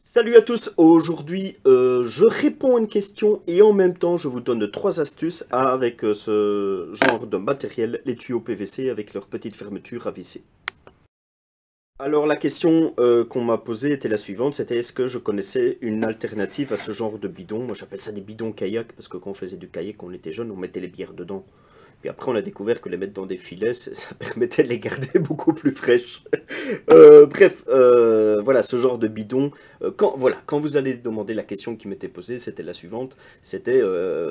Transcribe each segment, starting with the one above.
Salut à tous, aujourd'hui je réponds à une question et en même temps je vous donne 3 astuces avec ce genre de matériel, les tuyaux PVC avec leur petite fermeture à visser. Alors la question qu'on m'a posée était la suivante, c'était est-ce que je connaissais une alternative à ce genre de bidon? Moi j'appelle ça des bidons kayak parce que quand on faisait du kayak quand on était jeune on mettait les bières dedans. Puis après on a découvert que les mettre dans des filets ça permettait de les garder beaucoup plus fraîches. Bref, voilà, ce genre de bidon. Quand vous allez demander la question qui m'était posée, c'était la suivante. C'était,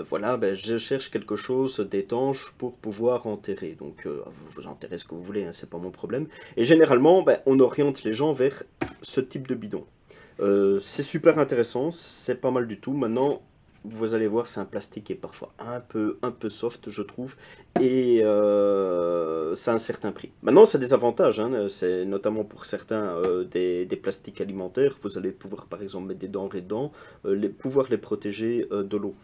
voilà, ben, je cherche quelque chose d'étanche pour pouvoir enterrer. Donc, vous enterrez ce que vous voulez, hein, c'est pas mon problème. Et généralement, ben, on oriente les gens vers ce type de bidon. C'est super intéressant, c'est pas mal du tout. Maintenant, vous allez voir, c'est un plastique qui est parfois un peu soft, je trouve, et ça a un certain prix. Maintenant, ça a des avantages, hein, c'est notamment pour certains des plastiques alimentaires. Vous allez pouvoir, par exemple, mettre des denrées dedans, pouvoir les protéger de l'eau.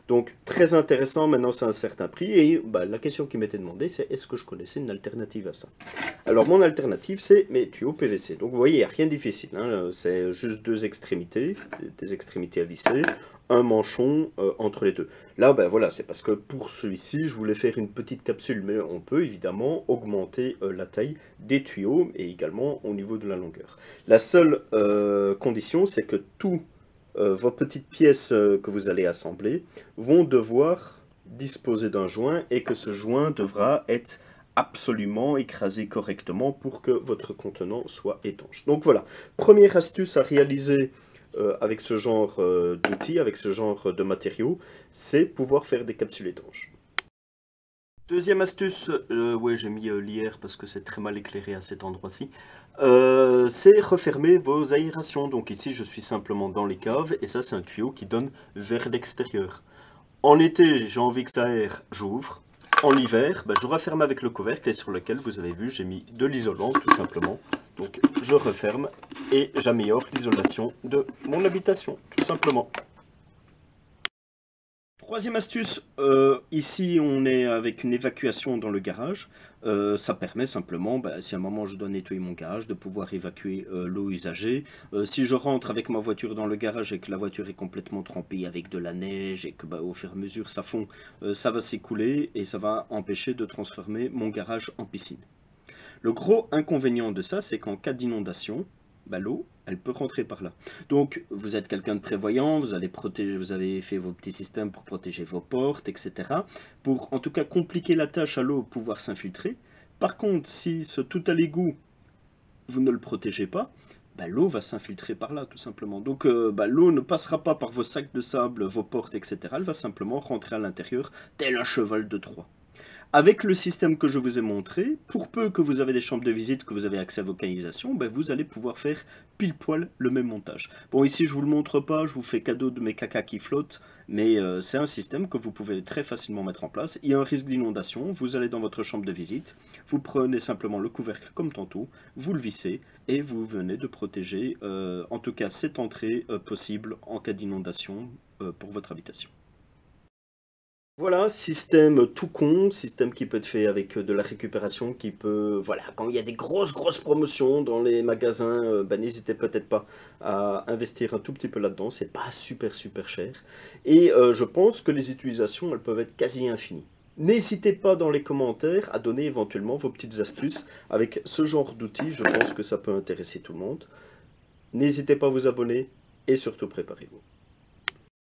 Donc, très intéressant, maintenant, c'est un certain prix, et bah, la question qui m'était demandée, c'est est-ce que je connaissais une alternative à ça? Alors, mon alternative, c'est mes tuyaux PVC. Donc, vous voyez, il n'y a rien de difficile, hein, c'est juste deux extrémités, des extrémités à visser, un manchon entre les deux. Là, ben voilà, c'est parce que pour celui-ci, je voulais faire une petite capsule, mais on peut évidemment augmenter la taille des tuyaux et également au niveau de la longueur. La seule condition, c'est que tous vos petites pièces que vous allez assembler vont devoir disposer d'un joint et que ce joint devra être absolument écrasé correctement pour que votre contenant soit étanche. Donc voilà, première astuce à réaliser avec ce genre d'outils, avec ce genre de matériaux, c'est pouvoir faire des capsules étanches. Deuxième astuce, ouais j'ai mis l'IR parce que c'est très mal éclairé à cet endroit-ci, c'est refermer vos aérations. Donc ici je suis simplement dans les caves et ça c'est un tuyau qui donne vers l'extérieur. En été j'ai envie que ça aère, j'ouvre. En hiver, ben, je referme avec le couvercle et sur lequel vous avez vu j'ai mis de l'isolant tout simplement. Donc je referme et j'améliore l'isolation de mon habitation tout simplement. Troisième astuce, ici on est avec une évacuation dans le garage. Ça permet simplement, bah, si à un moment je dois nettoyer mon garage, de pouvoir évacuer l'eau usagée. Si je rentre avec ma voiture dans le garage et que la voiture est complètement trempée avec de la neige et que bah, au fur et à mesure ça fond, ça va s'écouler et ça va empêcher de transformer mon garage en piscine. Le gros inconvénient de ça, c'est qu'en cas d'inondation, bah, l'eau, elle peut rentrer par là. Donc, vous êtes quelqu'un de prévoyant, vous allez protéger, vous avez fait vos petits systèmes pour protéger vos portes, etc. Pour, en tout cas, compliquer la tâche à l'eau, pouvoir s'infiltrer. Par contre, si ce tout à l'égout, vous ne le protégez pas, bah, l'eau va s'infiltrer par là, tout simplement. Donc, bah, l'eau ne passera pas par vos sacs de sable, vos portes, etc. Elle va simplement rentrer à l'intérieur, tel un cheval de Troie. Avec le système que je vous ai montré, pour peu que vous avez des chambres de visite, que vous avez accès à vos canalisations, ben vous allez pouvoir faire pile poil le même montage. Bon, ici je vous le montre pas, je vous fais cadeau de mes cacas qui flottent, mais c'est un système que vous pouvez très facilement mettre en place. Il y a un risque d'inondation, vous allez dans votre chambre de visite, vous prenez simplement le couvercle comme tantôt, vous le vissez et vous venez de protéger en tout cas cette entrée possible en cas d'inondation pour votre habitation. Voilà, système tout con, système qui peut être fait avec de la récupération, qui peut, voilà, quand il y a des grosses promotions dans les magasins, bah, n'hésitez peut-être pas à investir un tout petit peu là-dedans, c'est pas super cher. Et je pense que les utilisations, elles peuvent être quasi infinies. N'hésitez pas dans les commentaires à donner éventuellement vos petites astuces avec ce genre d'outils, je pense que ça peut intéresser tout le monde. N'hésitez pas à vous abonner et surtout préparez-vous.